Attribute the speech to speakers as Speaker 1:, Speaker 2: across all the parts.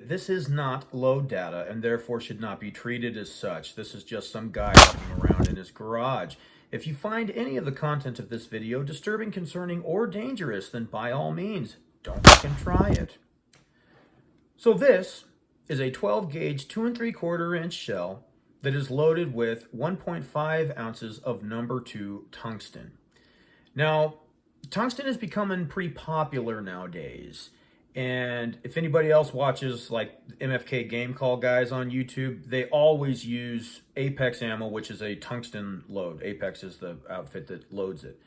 Speaker 1: this is not load data and therefore should not be treated as such. This is just some guy walking around in his garage. If you find any of the content of this video disturbing, concerning, or dangerous, then by all means, don't fucking try it. So this is a 12 gauge 2 3/4 inch shell that is loaded with 1.5 ounces of number 2 tungsten. Now, tungsten is becoming pretty popular nowadays. And if anybody else watches like MFK Game Call guys on YouTube, they always use Apex ammo, which is a tungsten load. Apex is the outfit that loads it.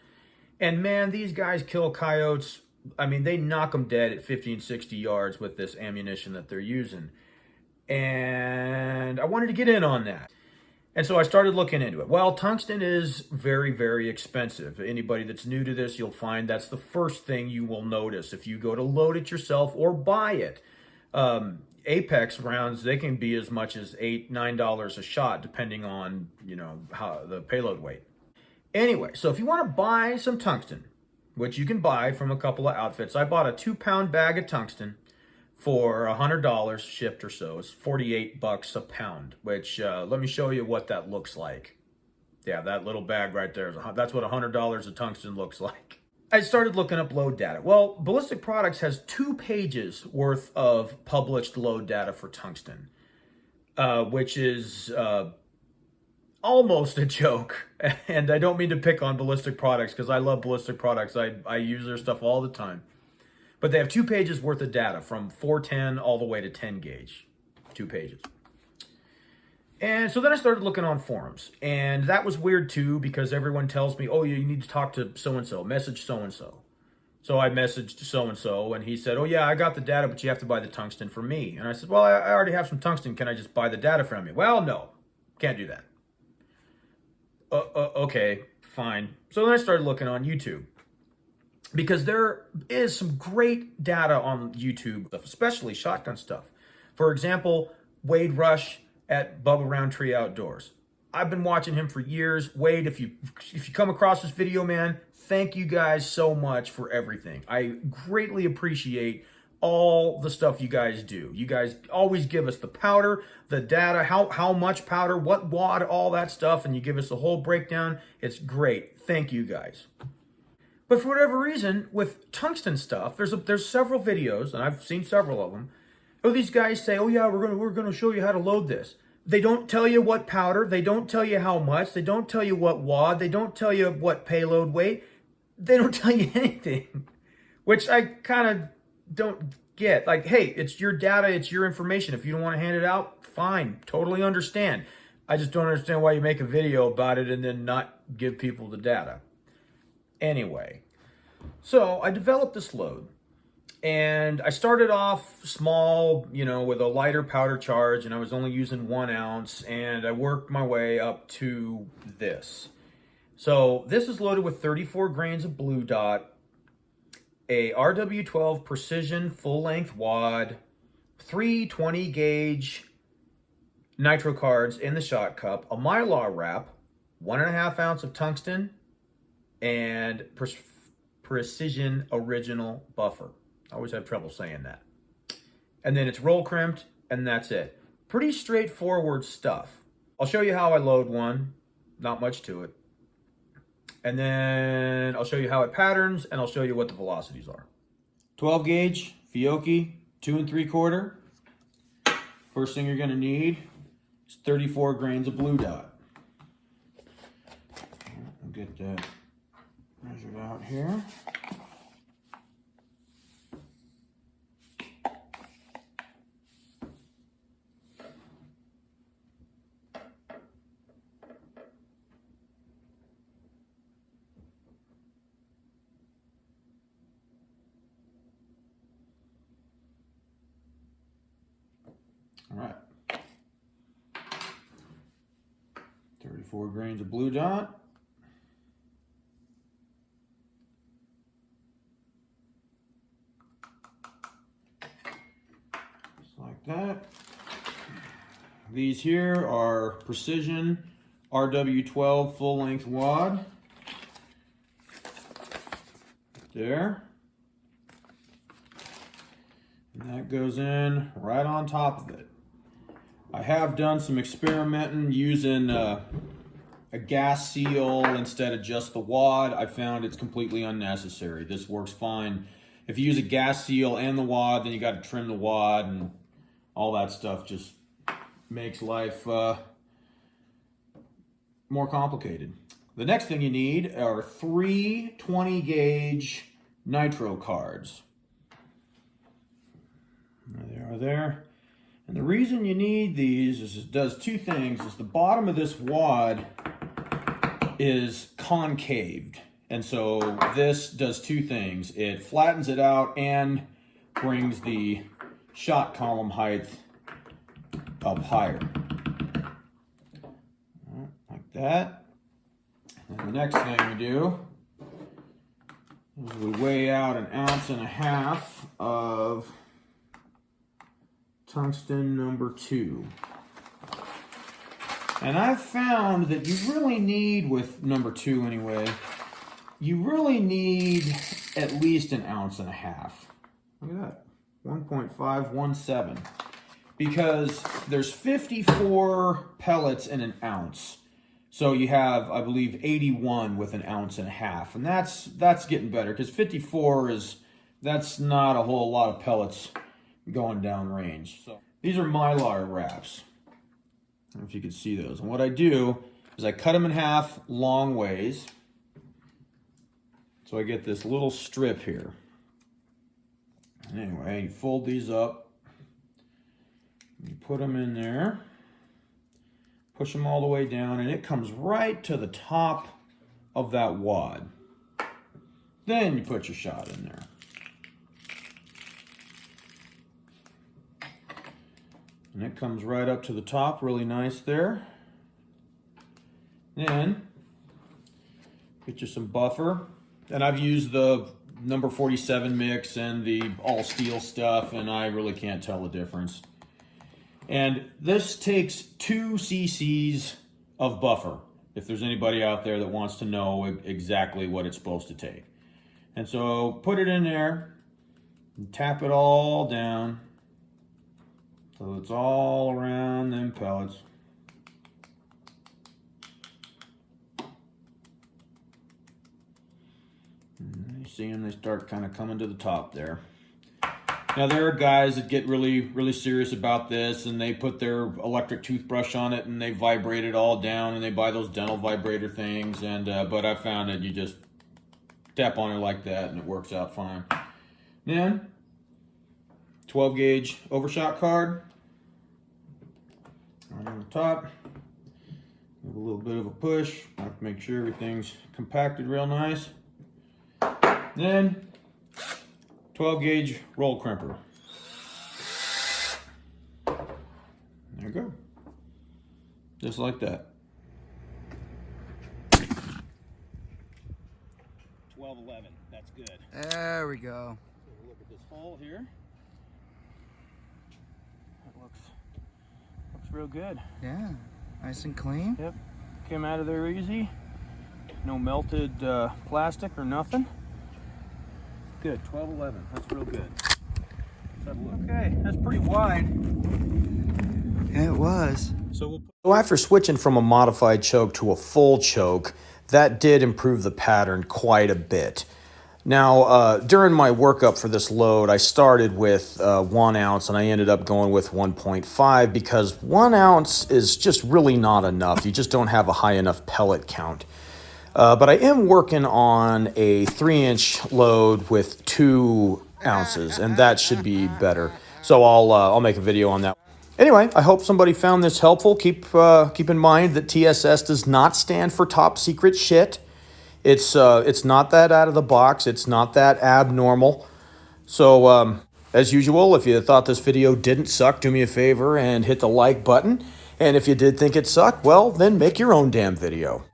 Speaker 1: And man, these guys kill coyotes. I mean, they knock them dead at 50 and 60 yards with this ammunition that they're using. And I wanted to get in on that. And so I started looking into it. Well, tungsten is very, very expensive. Anybody that's new to this, you'll find that's the first thing you will notice if you go to load it yourself or buy it. Apex rounds, they can be as much as $8, $9 a shot, depending on, how the payload weight. Anyway, so if you want to buy some tungsten, which you can buy from a couple of outfits, I bought a 2-pound bag of tungsten for $100 shipped or so. It's $48 a pound, which let me show you what that looks like. Yeah, that little bag right there, that's what $100 of tungsten looks like. I started looking up load data. Well, Ballistic Products has 2 pages worth of published load data for tungsten, which is almost a joke. And I don't mean to pick on Ballistic Products because I love Ballistic Products. I use their stuff all the time. But they have 2 pages worth of data from 410 all the way to 10 gauge. 2 pages. And so then I started looking on forums. And that was weird too, because everyone tells me, oh, you need to talk to so-and-so, message so-and-so. So I messaged so-and-so and he said, oh yeah, I got the data, but you have to buy the tungsten from me. And I said, well, I already have some tungsten. Can I just buy the data from you? Well, no, can't do that. Okay, fine. So then I started looking on YouTube. Because there is some great data on YouTube, especially shotgun stuff. For example, Wade Rush at Bubba Roundtree Outdoors. I've been watching him for years. Wade, if you come across this video, man, thank you guys so much for everything. I greatly appreciate all the stuff you guys do. You guys always give us the powder, the data, how much powder, what wad, all that stuff, and you give us a whole breakdown. It's great. Thank you guys. But for whatever reason, with tungsten stuff, there's several videos, and I've seen several of them. Oh, these guys say, oh yeah, we're gonna show you how to load this. They don't tell you what powder, they don't tell you how much, they don't tell you what wad, they don't tell you what payload weight, they don't tell you anything, which I kind of don't get. Like, hey, it's your data, it's your information. If you don't want to hand it out, fine, totally understand. I just don't understand why you make a video about it and then not give people the data. Anyway, so I developed this load and I started off small, with a lighter powder charge, and I was only using 1 ounce, and I worked my way up to this. So this is loaded with 34 grains of Blue Dot, a RW12 precision full length wad, 3 20 gauge nitro cards in the shot cup, a Mylar wrap, 1.5 ounce of tungsten, and precision original buffer. I always have trouble saying that. And then it's roll crimped, and that's it. Pretty straightforward stuff. I'll show you how I load one. Not much to it. And then I'll show you how it patterns, and I'll show you what the velocities are. 12 gauge Fiocchi 2 3/4. First thing you're going to need is 34 grains of Blue Dot. I'll get that measured out here. All right. 34 grains of Blue Dot. Just like that. These here are precision RW12 full length wad. There. And that goes in right on top of it. I have done some experimenting using a gas seal instead of just the wad. I found it's completely unnecessary. This works fine. If you use a gas seal and the wad, then you got to trim the wad, and all that stuff just makes life more complicated. The next thing you need are 3 20-gauge nitro cards. There they are there. And the reason you need these is it does two things. Is the bottom of this wad is concaved. And so this does two things. It flattens it out and brings the shot column height up higher. Like that. And the next thing we do is we weigh out 1.5 ounces of tungsten #2. And I've found that you really need, with #2 anyway, you really need at least 1.5 ounces. Look at that, 1.517. Because there's 54 pellets in 1 ounce. So you have, I believe, 81 with 1.5 ounces. And that's getting better, because 54 that's not a whole lot of pellets going down range. So these are Mylar wraps. I don't know if you can see those. And what I do is I cut them in half long ways. So I get this little strip here. And anyway, you fold these up. You put them in there. Push them all the way down, and it comes right to the top of that wad. Then you put your shot in there. And it comes right up to the top, really nice there. Then, get you some buffer. And I've used the number 47 mix and the all steel stuff, and I really can't tell the difference. And this takes 2 cc's of buffer, if there's anybody out there that wants to know exactly what it's supposed to take. And so put it in there and tap it all down. So it's all around them pellets. And you see them, they start kind of coming to the top there. Now there are guys that get really serious about this, and they put their electric toothbrush on it and they vibrate it all down, and they buy those dental vibrator things. And but I found that you just tap on it like that and it works out fine. Then 12 gauge overshot card. Right on the top, give a little bit of a push, have to make sure everything's compacted real nice. Then 12 gauge roll crimper. There you go, just like that. 1211, that's good.
Speaker 2: There we go.
Speaker 1: So we'll look at this hole here. That looks real good.
Speaker 2: Yeah, nice and clean.
Speaker 1: Yep, came out of there easy. No melted plastic or nothing. Good, 1211, that's real good. Let's have a look. Okay, that's pretty wide.
Speaker 2: Yeah, it was.
Speaker 1: So after switching from a modified choke to a full choke, that did improve the pattern quite a bit. Now, during my workup for this load, I started with 1 ounce, and I ended up going with 1.5 because 1 ounce is just really not enough. You just don't have a high enough pellet count. But I am working on a 3-inch load with 2 ounces, and that should be better. So I'll make a video on that. Anyway, I hope somebody found this helpful. Keep in mind that TSS does not stand for top secret shit. It's not that out of the box. It's not that abnormal. So as usual, if you thought this video didn't suck, do me a favor and hit the like button. And if you did think it sucked, well, then make your own damn video.